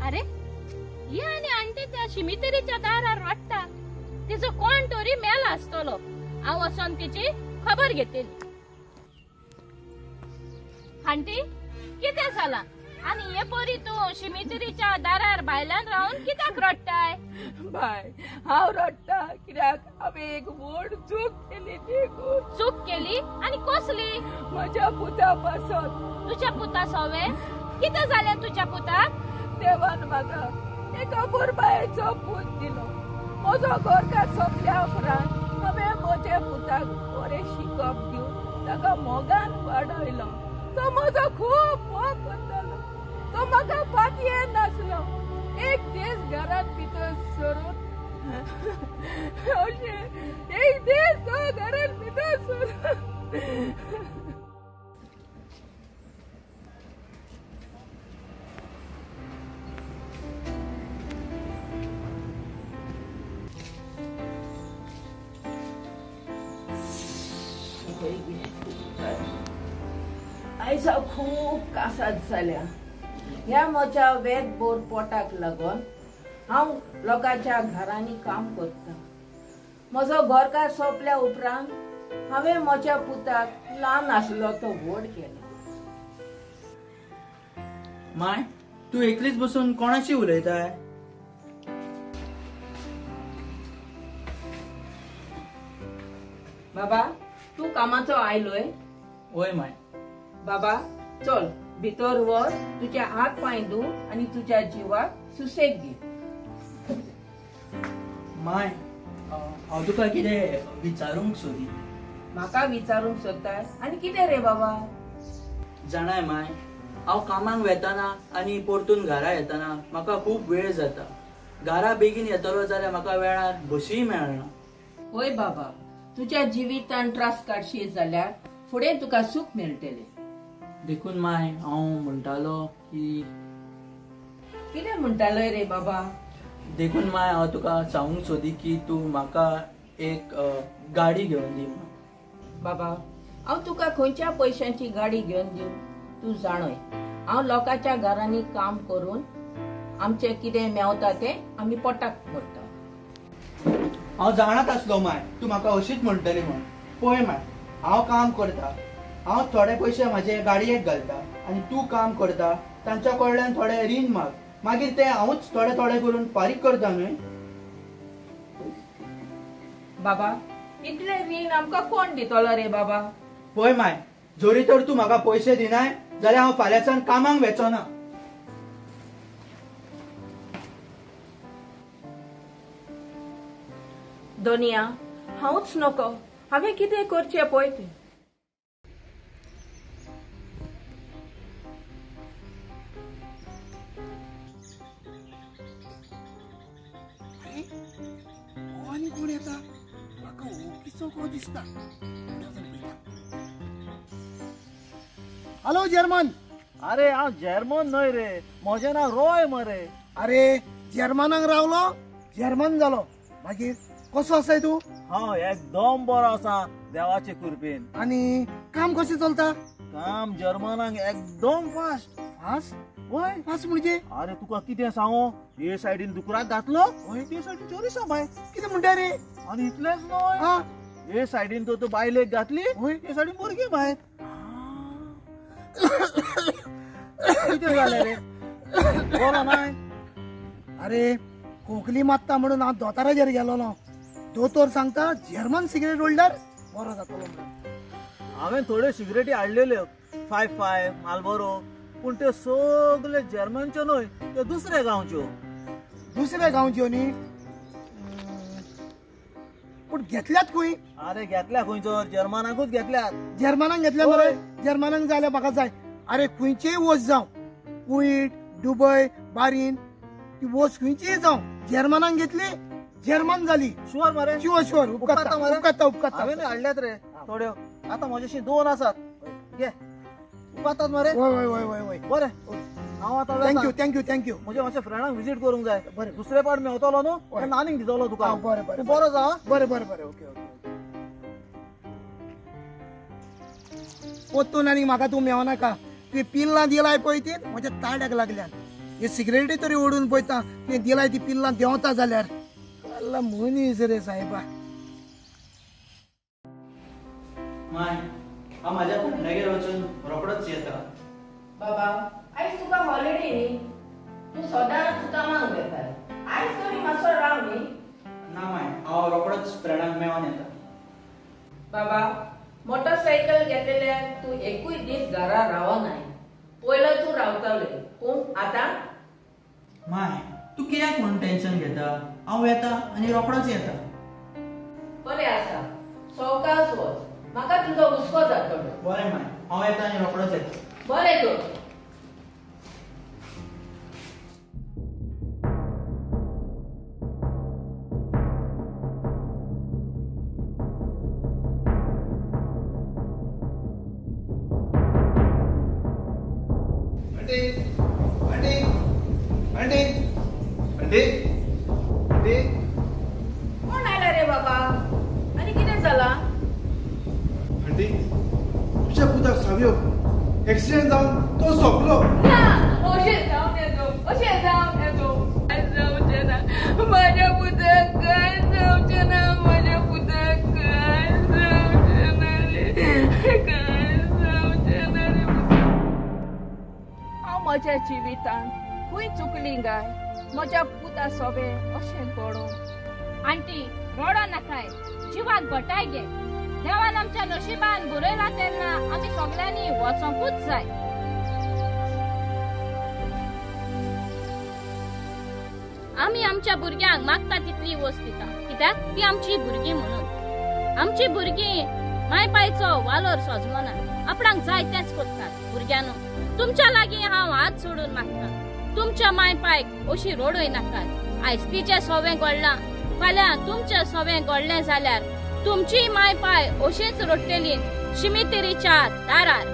अरे ये आणि आंटी त्या शिमितरीच्या दारार वाटता तिचो कोण तरी मेला असतलो हांव वचोन तिची खबर घेतली आंटी कितें जाला आणि हे पोरी तू शिमितरीच्या दारार भायल्यान रावन कित्याक रडटाय बाय हांव रडटा कित्याक हांवें एक व्हड चूक केली देखून चूक केली आणि कसली म्हज्या पुता पासून तुझ्या पुता सवे कितें जालें तुझ्या पुताक देवान म्हाका एका बुरबायेचो पूत दिलो म्हजो गोरकार सोंपल्या उपरांत हांवें म्हज्या पुताक बरें शिकप दिवन ताका मोगान वाडयलो तो म्हजो खूब मोग करतालो तो म्हाका फाटये नासलो एक दीस घरांत भितर सरून एक दीस तो घरांत भितर सरून आयज हांव खूब कासात जाल्या ह्या म्हज्या वेद बोर पोटाक लागून हांव लोकांच्या घरांनी काम करता म्हजो गोरकार सोंपल्या उपरांत हांवें म्हज्या पुताक ल्हान आसलो तो व्हड केलो माय तू एकलीच बसून कोणाशी उलयताय बाबा तू कामाचो आयलोय वय माय बाबा चल भितर वर तुझे हात पाय धू आणि तुझ्या जीवाक सुसेग घे माय हांव तुका कितें विचारूंक सोदी म्हाका विचारूंक सोदताय आनी कितें रे बाबा जाणाय माय हांव कामाक वेताना आनी परतून घरा येताना म्हाका खूब वेळ जाता घरा बेगीन येतलो जाल्यार म्हाका वेळार बसूय मेळना होय बाबा तुझ्या जिवितान त्रास काडशी जाल्यार फुडें तुका सूख मेळटलें देखून माय हांव म्हणटालो की कितें म्हणटालोय रे बाबा देखून माय हांव तुका सांगूंक सोदी की तूं म्हाका एक गाडी घेवन दी बाबा हांव तुका खंयच्या पयशांची गाडी घेवन दिवं तूं जाणय हांव लोकांच्या घरांनी काम करून आमचें कितें मेवता तें आमी पोटाक भरता हांव जाणात आसलो माय तूं म्हाका अशीच म्हणटली म्हण पळय माय हांव काम करता हांव थोडे पयशे म्हाजे गाडयेक घालता आनी तूं काम करता तांच्या कडल्यान थोडे रीण मागीर ते हांवूच थोडे थोडे करून फारीक करता न्हय बाबा इतले रीण आमकां कोण दितलो रे बाबा पळय माय जोरी तर तूं म्हाका पयशे दिनाय जाल्यार हांव फाल्यांच्यान कामाक वेचो ना दोनिया हांवूच नको हांवें कितें करचें पळय तें आनी कोण येता म्हाका ओळखीचो को दिसता हॅलो जर्मन अरे हांव जर्मन न्हय रे म्हजें नांव रॉय मरे अरे जर्मनाक रावलो जर्मन जालो मागीर कसो आसाय तूं हांव एकदम बरो आसा देवाचे कृपेन आनी काम कशें चलता काम जर्मनाक एकदम फास्ट फास्ट वय फास्ट म्हणजे अरे तुका कितें सांगू हे सायडीन दुकराक घातलो वय ते सायडीन चोरीस बाय कितें म्हणटा रे आनी इतलेंच न्हय हे सायडीन तो बायलेक घातली वय हे सायडीन भुरगीं भायर कितें जालें रे बोलो नाय अरे खोकली मारता म्हणून हांव दोतोराचेर गेलोलो दोतोर सांगता जर्मन सिगरेट होल्डर बरो जातलो म्हणून हांवें थोड्यो सिगरेटी हाडलेल्यो 5-5 मालबोरो पूण त्यो सगल्यो जर्मनच्यो न्हय त्यो दुसऱ्या गांवच्यो दुसऱ्या गांवच्यो न्ही पूण घेतल्यात खंय अरे घेतल्या खंयचो जर्मनाकूच घेतल्यात जर्मनाक घेतल्या मरे जर्मनाक जाल्यार म्हाका जाय अरे खंयचेय वच जावं कुवेट दुबय बारीन ती वच खंयचीय जावं जर्मनाक घेतली जर्मन जाली शुअर मरे शुअर शुअर उपकाता हांवें हाडल्यात रे थोड्यो आतां म्हजेशी 2 आसात घे उपकातात मरे वय वय वय वय बरें हांव आतां थँक्यू थँक्यू थँक्यू म्हज्या मातशा फ्रेंडांक विजीट करूंक जाय बरें दुसरे पावट मेवतलो न्हू तेन्ना आनीक दितलो तुका बरें बरें बरो जा बरें बरें बरें ओके ओके पोत्तून आनी म्हाका तूं मेवनाका तुवें पिल्लां दिलाय पळय ती म्हज्या ताळ्याक लागल्यान हे सिगरेटी तरी ओडून पळयता तुवें दिलाय ती पिल्लां देंवता जाल्यार अल्ला मनीस रे साहेबा. माय हांव म्हाज्या फ्रेंडागेर वचून रोखडोच येता. बाबा आयज तुका हॉलिडे न्ही, तू सदांच कामाक वेता. आयज तरी मातसो राव न्ही. ना माय हांव रोखडोच फ्रेंडाक मेळोन येता. बाबा मोटरसायकल घेतलेल्यान तू एकूय दीस घरा रावनाय. पयलो तू रावताले पूण आतां माय तू कित्याक म्हणून टेन्शन घेता? हांव येता आनी रोखडोच येता. बरें आसा, सवकास वच. म्हाका तुजो हुस्को जातलो. बरें माय हांव येता आनी रोखडोच येता. बरें तर. कोण आयला रे बाबा? आनी कितें जालां? तुझ्या पुताक सावयो एक्सिडेंट जावन तो सोंपलो. अशें जावन येतो, अशें जावन येतो. कांय जावचें ना म्हाज्या पुताक, कांय जावचें ना म्हाज्या पुताक, कांय जावचें ना रे, कांय जावचें ना रे. हांव म्हज्या जिवितान खंय चुकली गाय? म्हज्या पुता सोबें अशें घडोवन. आंटी रोडो नाकाय, जिवाक घटाय घे. देवान आमच्या नशिबान बरयला तेन्ना आमी सगळ्यांनी वचोंकूच जाय. आमी आमच्या भुरग्यांक मागता तितली वस्त दिता, कित्याक ती आमची भुरगीं म्हणून. आमची भुरगीं माय पायचो वालोर सोजमना, आपणाक जाय तेंच करतात. भुरग्यानो, तुमच्या लागीं हांव हात सोडून मागता, तुमच्या माय पायक अशी रोडय नाकात. आयज तिचें सवें घडलां, फाल्यां तुमचें सवें घडलें जाल्यार तुमची माय पाय अशीच रोडटली शिमितेरीच्या दारार.